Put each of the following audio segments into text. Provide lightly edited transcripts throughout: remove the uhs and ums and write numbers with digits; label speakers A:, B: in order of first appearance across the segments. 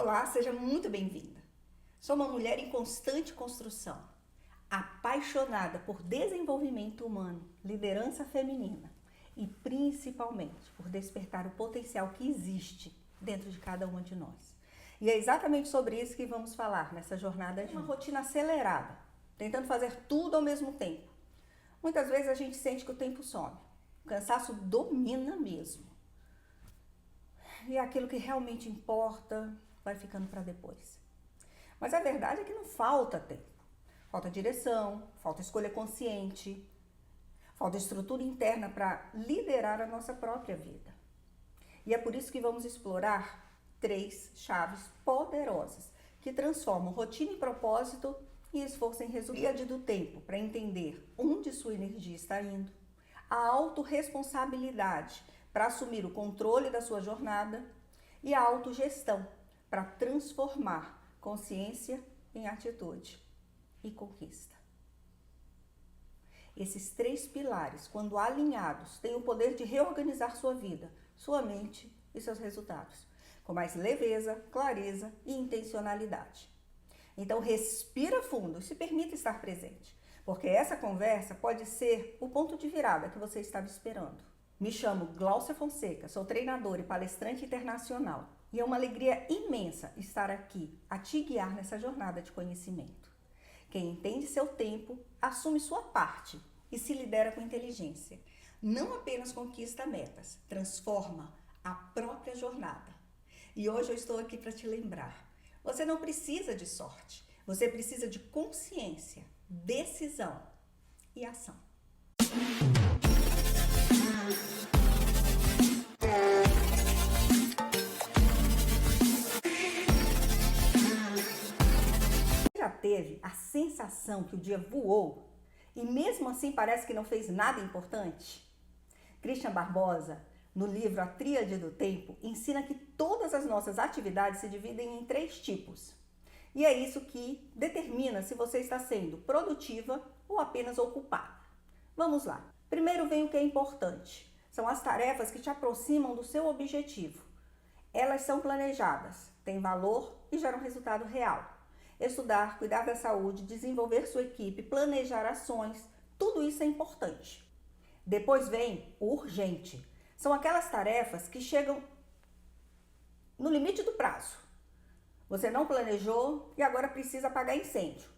A: Olá, seja muito bem-vinda. Sou uma mulher em constante construção, apaixonada por desenvolvimento humano, liderança feminina e principalmente por despertar o potencial que existe dentro de cada uma de nós. E é exatamente sobre isso que vamos falar nessa jornada de uma rotina acelerada, tentando fazer tudo ao mesmo tempo. Muitas vezes a gente sente que o tempo some, o cansaço domina mesmo. E aquilo que realmente importa vai ficando para depois. Mas a verdade é que não falta tempo. Falta direção, falta escolha consciente, falta estrutura interna para liderar a nossa própria vida. E é por isso que vamos explorar 3 chaves poderosas que transformam rotina em propósito e esforço em resultado do tempo para entender onde sua energia está indo, a autorresponsabilidade para assumir o controle da sua jornada e a autogestão para transformar consciência em atitude e conquista. Esses 3 pilares, quando alinhados, têm o poder de reorganizar sua vida, sua mente e seus resultados, com mais leveza, clareza e intencionalidade. Então respira fundo e se permita estar presente, porque essa conversa pode ser o ponto de virada que você estava esperando. Me chamo Gláucia Fonseca, sou treinadora e palestrante internacional e é uma alegria imensa estar aqui a te guiar nessa jornada de conhecimento. Quem entende seu tempo, assume sua parte e se lidera com inteligência. Não apenas conquista metas, transforma a própria jornada. E hoje eu estou aqui para te lembrar, você não precisa de sorte, você precisa de consciência, decisão e ação. Já teve a sensação que o dia voou e mesmo assim parece que não fez nada importante? Christian Barbosa, no livro A Tríade do Tempo, ensina que todas as nossas atividades se dividem em 3 tipos. E é isso que determina se você está sendo produtiva ou apenas ocupada. Vamos lá. Primeiro vem o que é importante. São as tarefas que te aproximam do seu objetivo. Elas são planejadas, têm valor e geram resultado real. Estudar, cuidar da saúde, desenvolver sua equipe, planejar ações, tudo isso é importante. Depois vem o urgente. São aquelas tarefas que chegam no limite do prazo. Você não planejou e agora precisa apagar incêndio.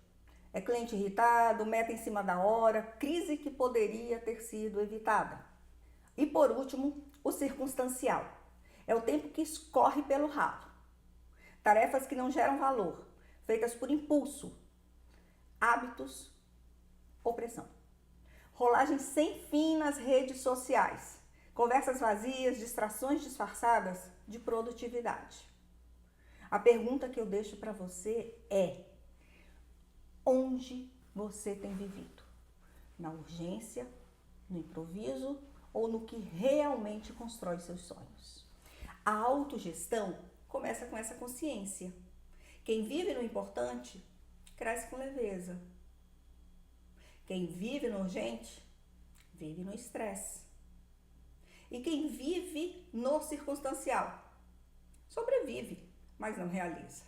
A: É cliente irritado, meta em cima da hora, crise que poderia ter sido evitada. E por último, o circunstancial. É o tempo que escorre pelo ralo. Tarefas que não geram valor, feitas por impulso, hábitos ou pressão. Rolagem sem fim nas redes sociais. Conversas vazias, distrações disfarçadas de produtividade. A pergunta que eu deixo para você é: onde você tem vivido? Na urgência, no improviso ou no que realmente constrói seus sonhos? A autogestão começa com essa consciência. Quem vive no importante, cresce com leveza. Quem vive no urgente, vive no estresse. E quem vive no circunstancial, sobrevive, mas não realiza.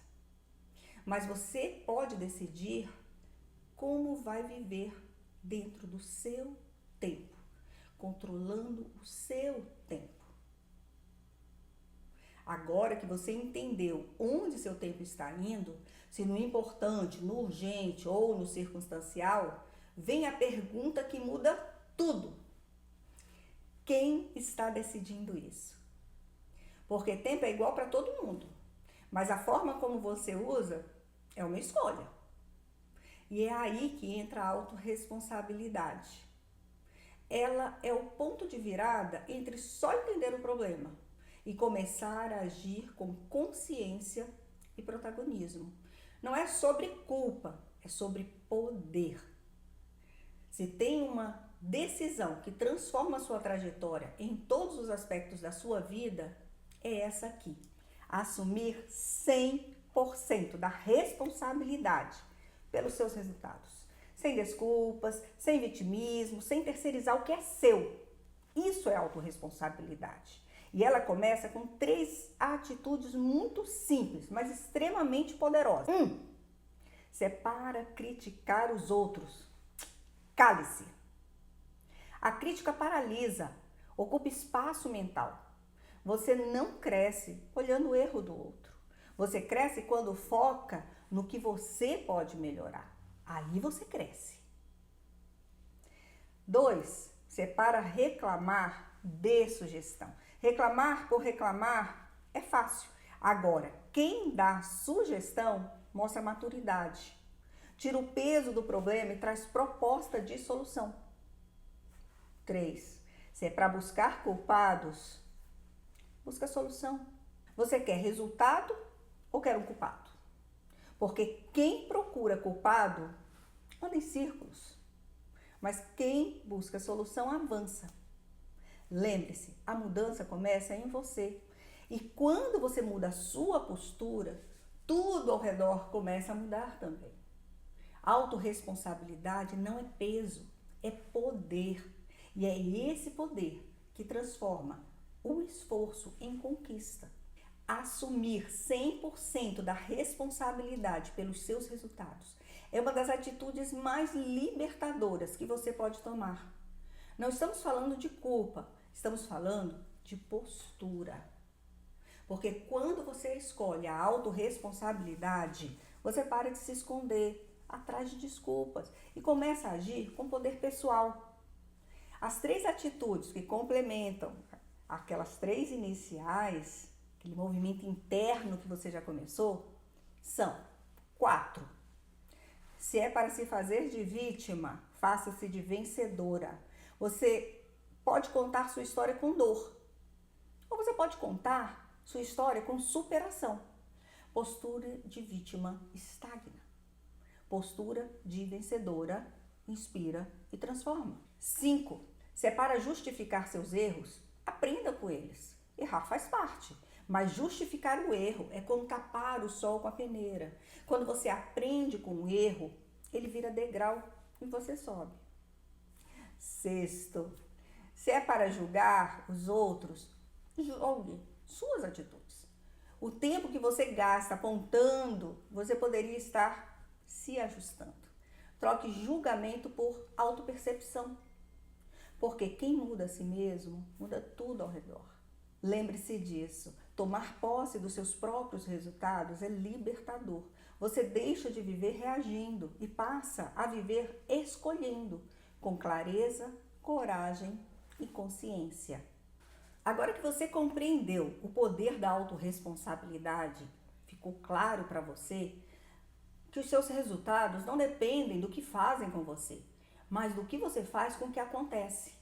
A: Mas você pode decidir como vai viver dentro do seu tempo, controlando o seu tempo. Agora que você entendeu onde seu tempo está indo, se no importante, no urgente ou no circunstancial, vem a pergunta que muda tudo. Quem está decidindo isso? Porque tempo é igual para todo mundo, mas a forma como você usa é uma escolha. E é aí que entra a autorresponsabilidade. Ela é o ponto de virada entre só entender o problema e começar a agir com consciência e protagonismo. Não é sobre culpa, é sobre poder. Se tem uma decisão que transforma a sua trajetória em todos os aspectos da sua vida, é essa aqui. Assumir 100% da responsabilidade pelos seus resultados. Sem desculpas, sem vitimismo, sem terceirizar o que é seu. Isso é autorresponsabilidade. E ela começa com 3 atitudes muito simples, mas extremamente poderosas. 1. Se é para criticar os outros. Cale-se. A crítica paralisa, ocupa espaço mental. Você não cresce olhando o erro do outro. Você cresce quando foca no que você pode melhorar. Aí você cresce. 2. Se é para reclamar, dê sugestão. Reclamar por reclamar é fácil. Agora, quem dá sugestão mostra maturidade. Tira o peso do problema e traz proposta de solução. 3. Se é para buscar culpados, busca solução. Você quer resultado ou quer um culpado? Porque quem procura culpado anda em círculos. Mas quem busca solução avança. Lembre-se, a mudança começa em você. E quando você muda a sua postura, tudo ao redor começa a mudar também. Autorresponsabilidade não é peso, é poder. E é esse poder que transforma o esforço em conquista. Assumir 100% da responsabilidade pelos seus resultados é uma das atitudes mais libertadoras que você pode tomar. Não estamos falando de culpa, estamos falando de postura. Porque quando você escolhe a autorresponsabilidade, você para de se esconder atrás de desculpas e começa a agir com poder pessoal. As 3 atitudes que complementam aquelas 3 iniciais, aquele movimento interno que você já começou, são 4. Se é para se fazer de vítima, faça-se de vencedora. Você pode contar sua história com dor, ou você pode contar sua história com superação. Postura de vítima estagna. Postura de vencedora inspira e transforma. 5. Se é para justificar seus erros, aprenda com eles. Errar faz parte, mas justificar o erro é como tapar o sol com a peneira. Quando você aprende com o erro, ele vira degrau e você sobe. 6. Se é para julgar os outros, julgue suas atitudes. O tempo que você gasta apontando, você poderia estar se ajustando. Troque julgamento por autopercepção. Porque quem muda a si mesmo, muda tudo ao redor. Lembre-se disso. Tomar posse dos seus próprios resultados é libertador. Você deixa de viver reagindo e passa a viver escolhendo, com clareza, coragem e consciência. Agora que você compreendeu o poder da autorresponsabilidade, ficou claro para você que os seus resultados não dependem do que fazem com você, mas do que você faz com o que acontece.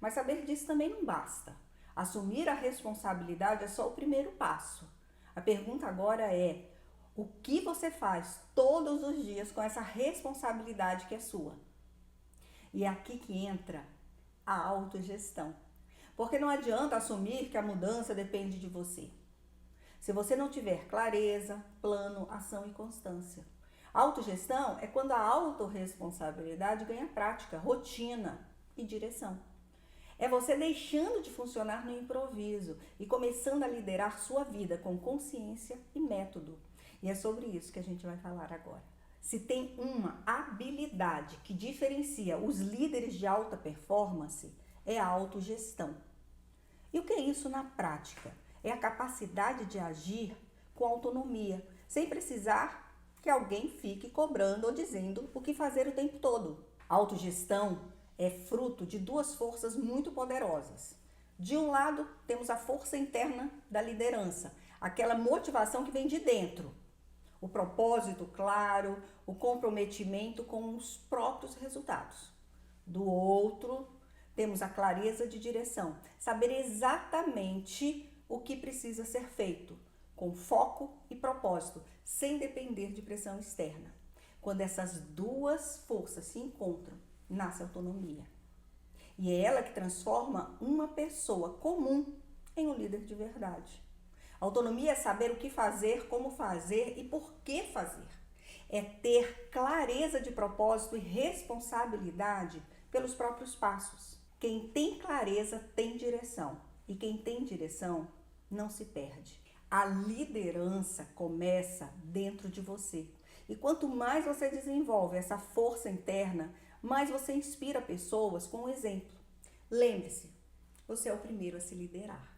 A: Mas saber disso também não basta. Assumir a responsabilidade é só o primeiro passo. A pergunta agora é: o que você faz todos os dias com essa responsabilidade que é sua? E é aqui que entra a autogestão. Porque não adianta assumir que a mudança depende de você, se você não tiver clareza, plano, ação e constância. Autogestão é quando a autorresponsabilidade ganha prática, rotina e direção. É você deixando de funcionar no improviso e começando a liderar sua vida com consciência e método. E é sobre isso que a gente vai falar agora. Se tem uma habilidade que diferencia os líderes de alta performance, é a autogestão. E o que é isso na prática? É a capacidade de agir com autonomia, sem precisar que alguém fique cobrando ou dizendo o que fazer o tempo todo. A autogestão é fruto de 2 forças muito poderosas. De um lado, temos a força interna da liderança, aquela motivação que vem de dentro. O propósito claro, o comprometimento com os próprios resultados. Do outro, temos a clareza de direção, saber exatamente o que precisa ser feito, com foco e propósito, sem depender de pressão externa. Quando essas 2 forças se encontram, nasce a autonomia. E é ela que transforma uma pessoa comum em um líder de verdade. Autonomia é saber o que fazer, como fazer e por que fazer. É ter clareza de propósito e responsabilidade pelos próprios passos. Quem tem clareza tem direção. E quem tem direção não se perde. A liderança começa dentro de você. E quanto mais você desenvolve essa força interna, mais você inspira pessoas com o exemplo. Lembre-se, você é o primeiro a se liderar.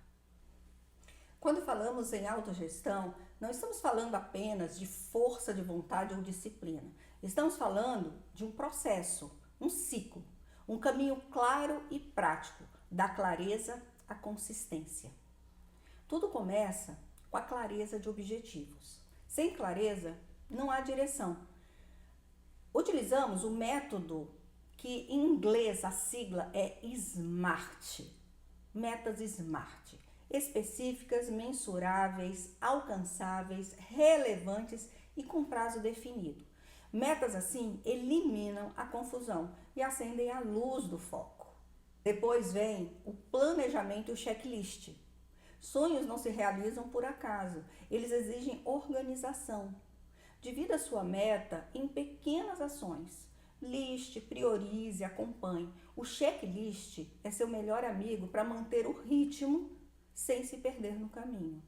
A: Quando falamos em autogestão, não estamos falando apenas de força de vontade ou disciplina. Estamos falando de um processo, um ciclo, um caminho claro e prático, da clareza à consistência. Tudo começa com a clareza de objetivos. Sem clareza, não há direção. Utilizamos o método que em inglês a sigla é SMART. Metas SMART. Específicas, mensuráveis, alcançáveis, relevantes e com prazo definido. Metas assim eliminam a confusão e acendem a luz do foco. Depois vem o planejamento e o checklist. Sonhos não se realizam por acaso, eles exigem organização. Divida sua meta em pequenas ações. Liste, priorize, acompanhe. O checklist é seu melhor amigo para manter o ritmo sem se perder no caminho.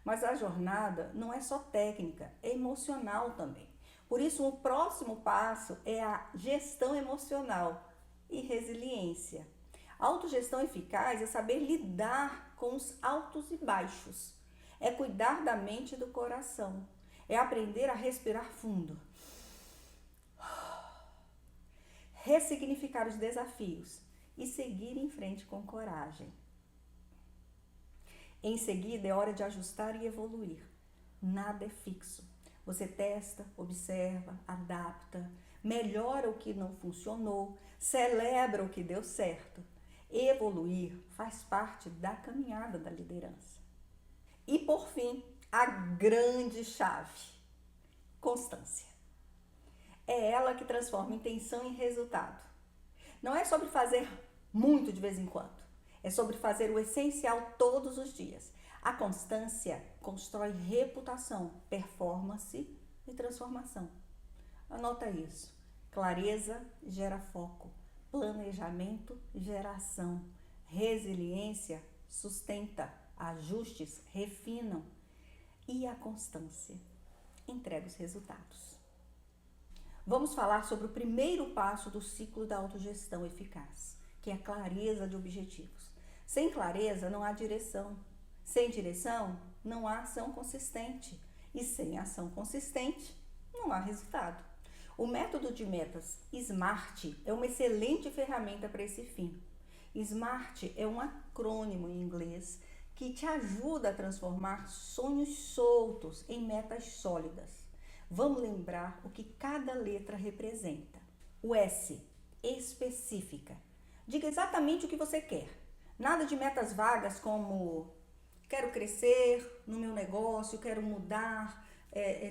A: Mas a jornada não é só técnica, é emocional também. Por isso, o próximo passo é a gestão emocional e resiliência. A autogestão eficaz é saber lidar com os altos e baixos. É cuidar da mente e do coração. É aprender a respirar fundo. Ressignificar os desafios e seguir em frente com coragem. Em seguida, é hora de ajustar e evoluir. Nada é fixo. Você testa, observa, adapta, melhora o que não funcionou, celebra o que deu certo. Evoluir faz parte da caminhada da liderança. E por fim, a grande chave: constância. É ela que transforma intenção em resultado. Não é sobre fazer muito de vez em quando. É sobre fazer o essencial todos os dias. A constância constrói reputação, performance e transformação. Anota isso. Clareza gera foco. Planejamento gera ação. Resiliência sustenta. Ajustes refinam. E a constância entrega os resultados. Vamos falar sobre o primeiro passo do ciclo da autogestão eficaz, que é a clareza de objetivos. Sem clareza não há direção. Sem direção não há ação consistente. E sem ação consistente não há resultado. O método de metas SMART é uma excelente ferramenta para esse fim. SMART é um acrônimo em inglês que te ajuda a transformar sonhos soltos em metas sólidas. Vamos lembrar o que cada letra representa. O S, específica. Diga exatamente o que você quer. Nada de metas vagas como quero crescer no meu negócio, quero mudar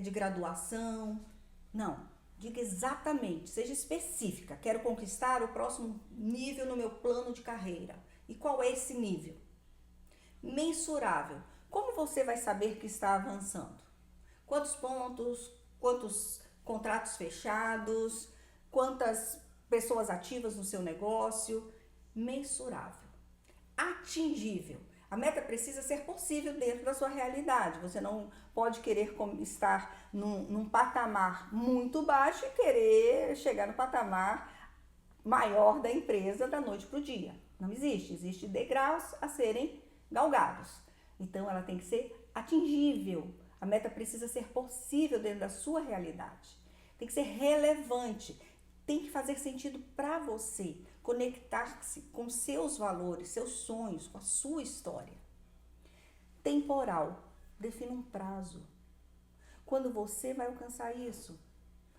A: de graduação. Não, diga exatamente, seja específica. Quero conquistar o próximo nível no meu plano de carreira. E qual é esse nível? Mensurável. Como você vai saber que está avançando? Quantos pontos, quantos contratos fechados, quantas pessoas ativas no seu negócio? Mensurável. Atingível. A meta precisa ser possível dentro da sua realidade. Você não pode querer estar num patamar muito baixo e querer chegar no patamar maior da empresa da noite para o dia. Não existe. Existem degraus a serem galgados. Então, ela tem que ser atingível. A meta precisa ser possível dentro da sua realidade. Tem que ser relevante. Tem que fazer sentido para você. Conectar-se com seus valores, seus sonhos, com a sua história. Temporal. Defina um prazo. Quando você vai alcançar isso?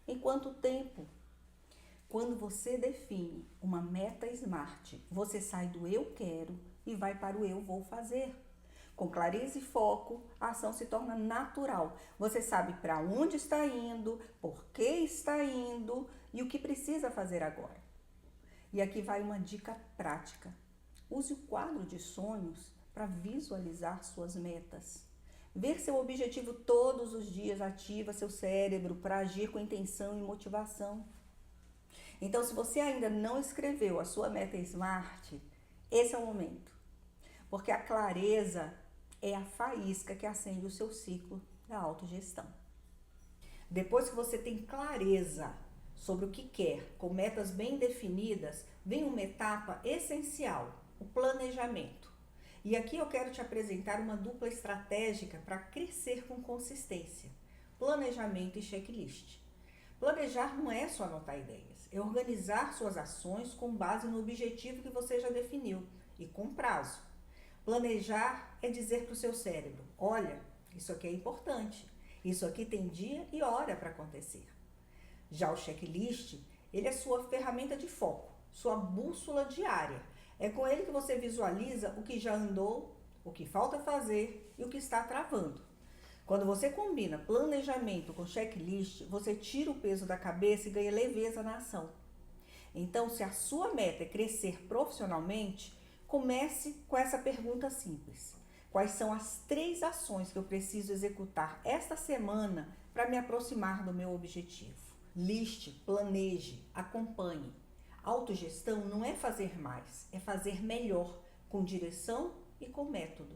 A: Em quanto tempo? Quando você define uma meta SMART, você sai do eu quero e vai para o eu vou fazer. Com clareza e foco, a ação se torna natural. Você sabe para onde está indo, por que está indo e o que precisa fazer agora. E aqui vai uma dica prática. Use o quadro de sonhos para visualizar suas metas. Ver seu objetivo todos os dias ativa seu cérebro para agir com intenção e motivação. Então, se você ainda não escreveu a sua meta SMART, esse é o momento. porque a clareza é a faísca que acende o seu ciclo da autogestão. Depois que você tem clareza sobre o que quer, com metas bem definidas, vem uma etapa essencial, o planejamento. E aqui eu quero te apresentar uma dupla estratégica para crescer com consistência: planejamento e checklist. Planejar não é só anotar ideias, é organizar suas ações com base no objetivo que você já definiu e com prazo. Planejar é dizer para o seu cérebro: olha, isso aqui é importante, isso aqui tem dia e hora para acontecer. Já o checklist, ele é sua ferramenta de foco, sua bússola diária. É com ele que você visualiza o que já andou, o que falta fazer e o que está travando. Quando você combina planejamento com checklist, você tira o peso da cabeça e ganha leveza na ação. Então, se a sua meta é crescer profissionalmente, comece com essa pergunta simples: quais são as 3 ações que eu preciso executar esta semana para me aproximar do meu objetivo? Liste, planeje, acompanhe. Autogestão não é fazer mais, é fazer melhor, com direção e com método.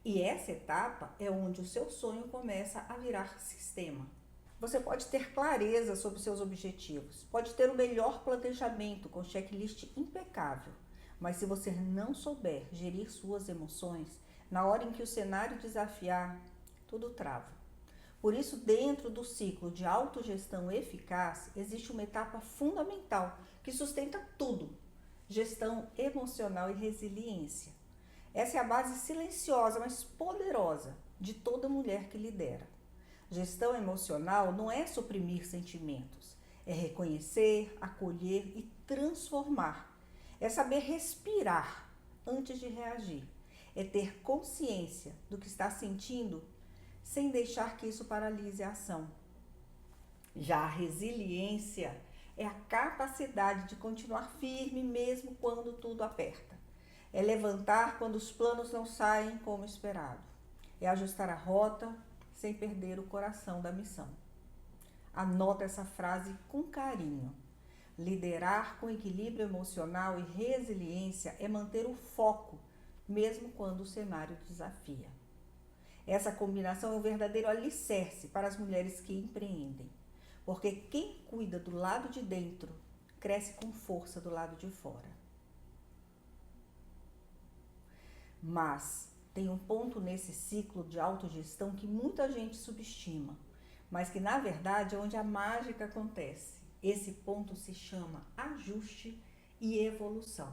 A: E essa etapa é onde o seu sonho começa a virar sistema. Você pode ter clareza sobre seus objetivos, pode ter o melhor planejamento com checklist impecável, mas se você não souber gerir suas emoções, na hora em que o cenário desafiar, tudo trava. Por isso, dentro do ciclo de autogestão eficaz, existe uma etapa fundamental que sustenta tudo: gestão emocional e resiliência. Essa é a base silenciosa, mas poderosa de toda mulher que lidera. Gestão emocional não é suprimir sentimentos, é reconhecer, acolher e transformar. É saber respirar antes de reagir. É ter consciência do que está sentindo sem deixar que isso paralise a ação. Já a resiliência é a capacidade de continuar firme mesmo quando tudo aperta. É levantar quando os planos não saem como esperado. É ajustar a rota sem perder o coração da missão. Anota essa frase com carinho. Liderar com equilíbrio emocional e resiliência é manter o foco, mesmo quando o cenário desafia. Essa combinação é um verdadeiro alicerce para as mulheres que empreendem, porque quem cuida do lado de dentro cresce com força do lado de fora. Mas tem um ponto nesse ciclo de autogestão que muita gente subestima, mas que na verdade é onde a mágica acontece. Esse ponto se chama ajuste e evolução.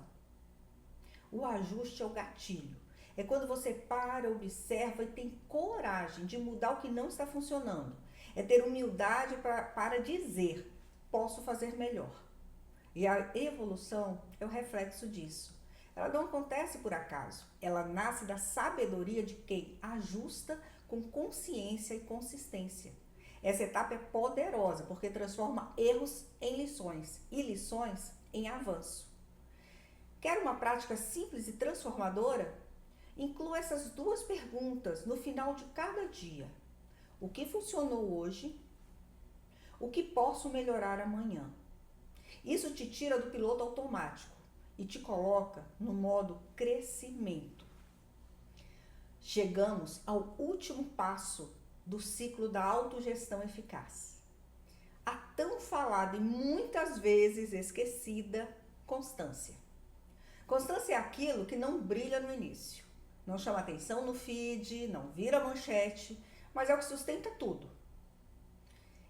A: O ajuste é o gatilho. É quando você para, observa e tem coragem de mudar o que não está funcionando. É ter humildade para dizer: posso fazer melhor. E a evolução é o reflexo disso. Ela não acontece por acaso. Ela nasce da sabedoria de quem ajusta com consciência e consistência. Essa etapa é poderosa porque transforma erros em lições e lições em avanço. Quer uma prática simples e transformadora? Inclua essas 2 perguntas no final de cada dia. O que funcionou hoje? O que posso melhorar amanhã? Isso te tira do piloto automático e te coloca no modo crescimento. Chegamos ao último passo do ciclo da autogestão eficaz. A tão falada e muitas vezes esquecida constância. Constância é aquilo que não brilha no início. Não chama atenção no feed, não vira manchete, mas é o que sustenta tudo.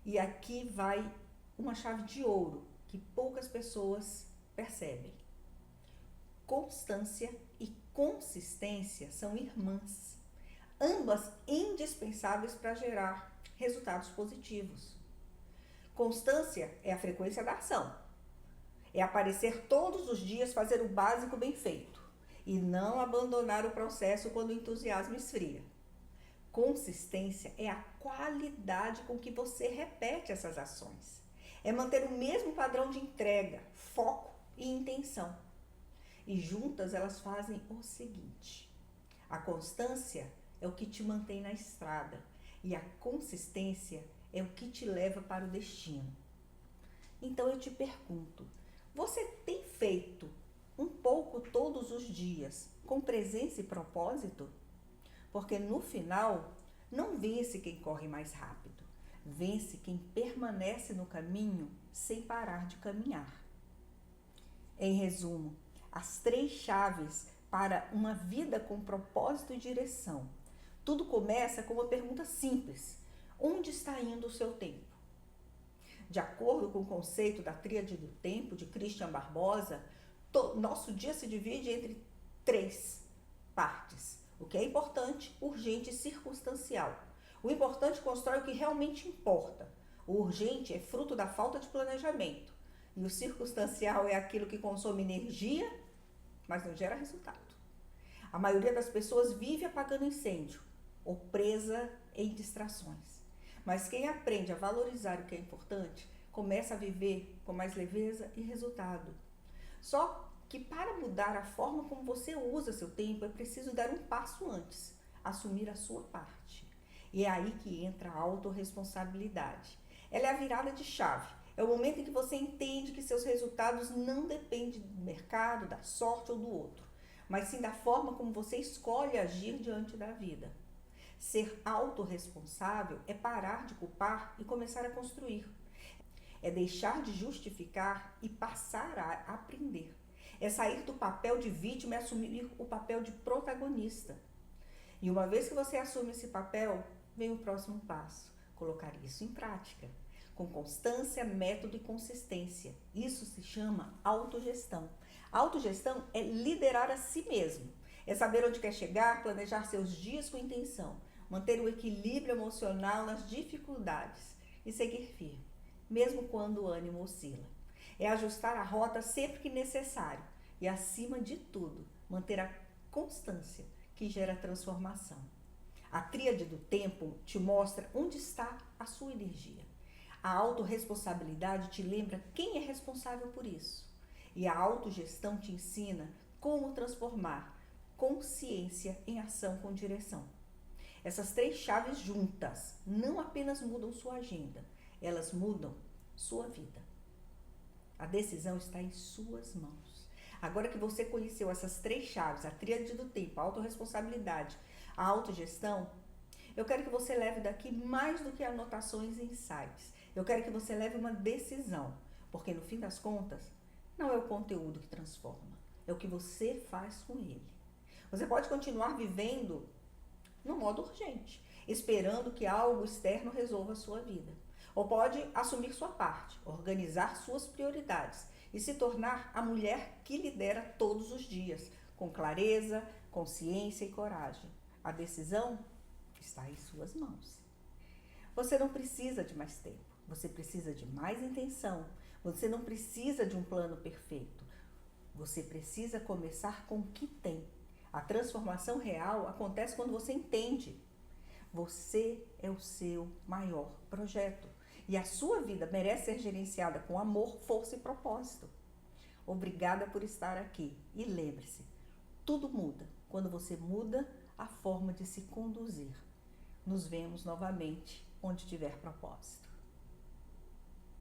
A: E aqui vai uma chave de ouro que poucas pessoas percebem. Constância e consistência são irmãs, ambas indispensáveis para gerar resultados positivos. Constância é a frequência da ação. É aparecer todos os dias, fazer o básico bem feito e não abandonar o processo quando o entusiasmo esfria. Consistência é a qualidade com que você repete essas ações. É manter o mesmo padrão de entrega, foco e intenção. E juntas elas fazem o seguinte: a constância é o que te mantém na estrada e a consistência é o que te leva para o destino. Então eu te pergunto, você tem feito um pouco todos os dias, com presença e propósito? Porque no final, não vence quem corre mais rápido, vence quem permanece no caminho sem parar de caminhar. Em resumo, as 3 chaves para uma vida com propósito e direção. Tudo começa com uma pergunta simples: onde está indo o seu tempo? De acordo com o conceito da Tríade do Tempo, de Christian Barbosa, nosso dia se divide entre 3 partes. O que é importante, urgente e circunstancial. O importante constrói o que realmente importa. O urgente é fruto da falta de planejamento. E o circunstancial é aquilo que consome energia, mas não gera resultado. A maioria das pessoas vive apagando incêndio ou presa em distrações. Mas quem aprende a valorizar o que é importante, começa a viver com mais leveza e resultado. Só que para mudar a forma como você usa seu tempo, é preciso dar um passo antes, assumir a sua parte. E é aí que entra a autorresponsabilidade. Ela é a virada de chave. É o momento em que você entende que seus resultados não dependem do mercado, da sorte ou do outro, mas sim da forma como você escolhe agir diante da vida. Ser autorresponsável é parar de culpar e começar a construir. É deixar de justificar e passar a aprender. É sair do papel de vítima e assumir o papel de protagonista. E uma vez que você assume esse papel, vem o próximo passo: colocar isso em prática, com constância, método e consistência. Isso se chama autogestão. Autogestão é liderar a si mesmo, é saber onde quer chegar, planejar seus dias com intenção, manter o equilíbrio emocional nas dificuldades e seguir firme, mesmo quando o ânimo oscila. É ajustar a rota sempre que necessário e, acima de tudo, manter a constância que gera transformação. A Tríade do Tempo te mostra onde está a sua energia. A autorresponsabilidade te lembra quem é responsável por isso. E a autogestão te ensina como transformar consciência em ação com direção. Essas 3 chaves juntas não apenas mudam sua agenda, elas mudam sua vida. A decisão está em suas mãos. Agora que você conheceu essas 3 chaves, a Tríade do Tempo, a autorresponsabilidade, a autogestão, eu quero que você leve daqui mais do que anotações e insights. Eu quero que você leve uma decisão, porque no fim das contas, não é o conteúdo que transforma, é o que você faz com ele. Você pode continuar vivendo no modo urgente, esperando que algo externo resolva a sua vida. Ou pode assumir sua parte, organizar suas prioridades e se tornar a mulher que lidera todos os dias, com clareza, consciência e coragem. A decisão está em suas mãos. Você não precisa de mais tempo, você precisa de mais intenção, você não precisa de um plano perfeito. Você precisa começar com o que tem. A transformação real acontece quando você entende. Você é o seu maior projeto e a sua vida merece ser gerenciada com amor, força e propósito. Obrigada por estar aqui e lembre-se, tudo muda quando você muda a forma de se conduzir. Nos vemos novamente onde tiver propósito.